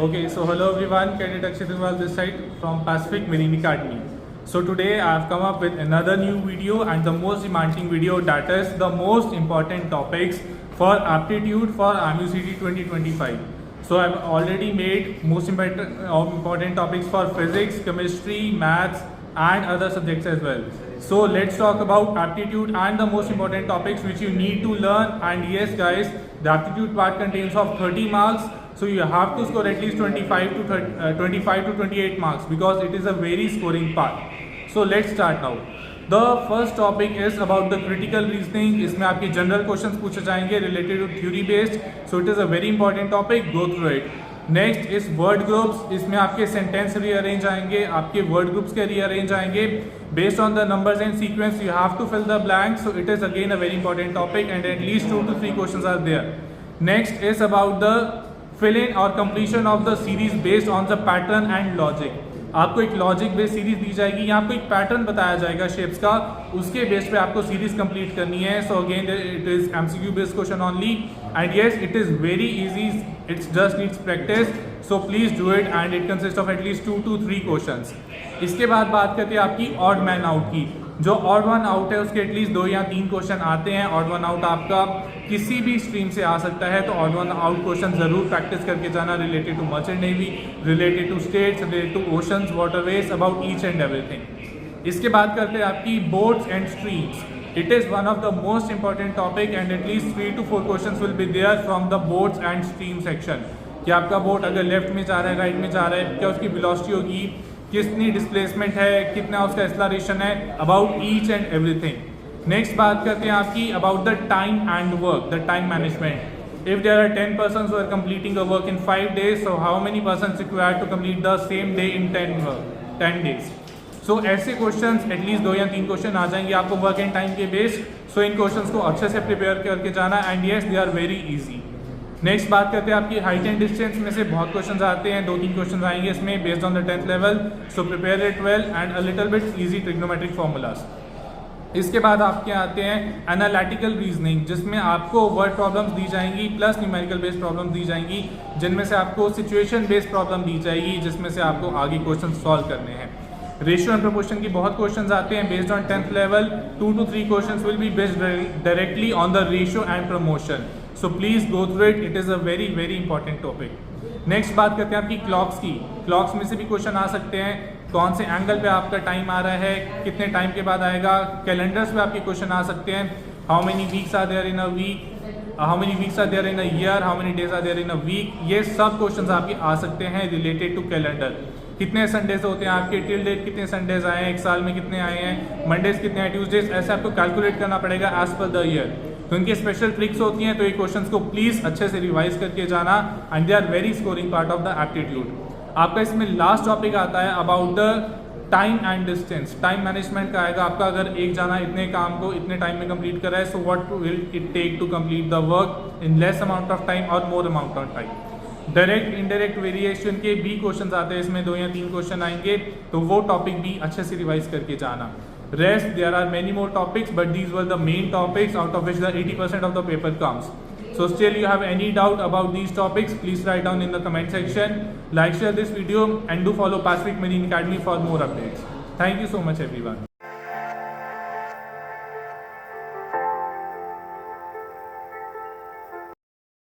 Okay, so hello everyone, Cadet Akshay Dugwal this side from Pacific Marine Academy. So today I have come up with another new video and the most demanding video, that is the most important topics for aptitude for AMUCT 2025. So I have already made most important topics for physics, chemistry, maths and other subjects as well. So let's talk about aptitude and the most important topics which you need to learn. And yes guys, the aptitude part contains of 30 marks. So you have to score at least 25 to 28 marks because it is a very scoring part. So let's start now. The first topic is about the critical reasoning. इसमें आपके general questions पूछे जाएंगे related to theory based. So it is a very important topic. Go through it. Next is word groups. इसमें आपके sentence rearrange आएंगे, आपके word groups के rearrange आएंगे. Based on the numbers and sequence, you have to fill the blanks. So it is again a very important topic, and at least 2 to 3 questions are there. Next is about the fill in or completion of the series based on the pattern and logic. आपको एक logic based series दी जाएगी, यहाँ आपको एक pattern बताया जाएगा shapes का, उसके बेस पे आपको सीरीज कंप्लीट करनी है. So again it is MCQ based question only and yes it is very easy, it's just needs practice. So please do it and it consist of at least 2 to 3 questions. इसके बाद बात करते हैं आपकी odd man out की. जो odd one out है उसके एटलीस्ट 2 या 3 क्वेश्चन आते हैं. ऑड वन आउट आपका किसी भी स्ट्रीम से आ सकता है, तो ऑड वन आउट क्वेश्चन जरूर प्रैक्टिस करके जाना related to merchant navy, related to states, related to oceans, waterways, about each and everything. इसके बाद करते हैं आपकी boats and streams. It is one of the most important topic and at least 3 to 4 question will be there from the boats and stream section. कि आपका boat अगर left में जा रहा है, राइट में जा रहा है, क्या उसकी वेलोसिटी होगी, कितनी डिस्प्लेसमेंट है, कितना उसका एक्सेलरेशन है, about each and everything. Next बात करते हैं आपकी about the time and work, the time management. If there are 10 persons who are completing a work in 5 days, so how many persons required to complete the same day in 10 days? सो ऐसे questions at least 2 या 3 question आ जाएंगे आपको work and time के base. So इन questions को अच्छे से प्रिपेयर करके जाना and yes they are very easy. Next बात करते हैं आपकी हाइट एंड डिस्टेंस में से बहुत क्वेश्चंस आते हैं, 2-3 क्वेश्चंस आएंगे इसमें based on the 10th level. So prepare it well and a little bit easy trigonometric formulas. इसके बाद आपके आते हैं एनालिटिकल रीजनिंग, जिसमें आपको वर्ड प्रॉब्लम्स दी जाएंगी प्लस न्यूमेरिकल बेस्ड प्रॉब्लम्स दी जाएंगी, जिनमें से आपको सिचुएशन बेस्ड प्रॉब्लम दी जाएगी, जिसमें से आपको आगे क्वेश्चन सॉल्व करने हैं. रेशियो एंड प्रोपोर्शन की बहुत क्वेश्चंस आते हैं based on 10th level. 2 to 3 questions will be based directly on the ratio and promotion. So please go through it, it is a very very important topic. Next बात करते हैं आपकी clocks की. Clocks में से भी क्वेश्चन आ सकते हैं, कौन से एंगल पे आपका टाइम आ रहा है, कितने टाइम के बाद आएगा. कैलेंडर्स पे आपके क्वेश्चन आ सकते हैं, how many weeks are there in a week, how many weeks are there in a year, how many days are there in a week. ये सब क्वेश्चंस आपके आ सकते हैं रिलेटेड टू कैलेंडर. कितने संडेज होते हैं आपके, टिल डेट कितने संडेज आए हैं, एक साल में कितने आए हैं, मंडेज कितने हैं, ट्यूजडेज, ऐसे आपको कैलकुलेट करना पड़ेगा एज पर द ईयर. तो इनकी स्पेशल ट्रिक्स होती हैं, तो ये क्वेश्चंस को प्लीज अच्छे से रिवाइज करके जाना and they are very scoring part of the aptitude. आपका इसमें लास्ट टॉपिक आता है about the time and distance. Time management का आएगा आपका, अगर एक जाना इतने काम को इतने टाइम में कंप्लीट कर रहा है, so what will it take to complete the work in less amount of time और more amount of time. Direct indirect variation के भी क्वेश्चन आते हैं, इसमें 2 या 3 क्वेश्चन आएंगे, तो वो टॉपिक भी अच्छे से रिवाइज करके जाना. Rest, there are many more topics, but these were the main topics out of which the 80% of the paper comes. So still you have any doubt about these topics, please write down in the comment section. Like, share this video and do follow Pacific Marine Academy for more updates. Thank you so much everyone.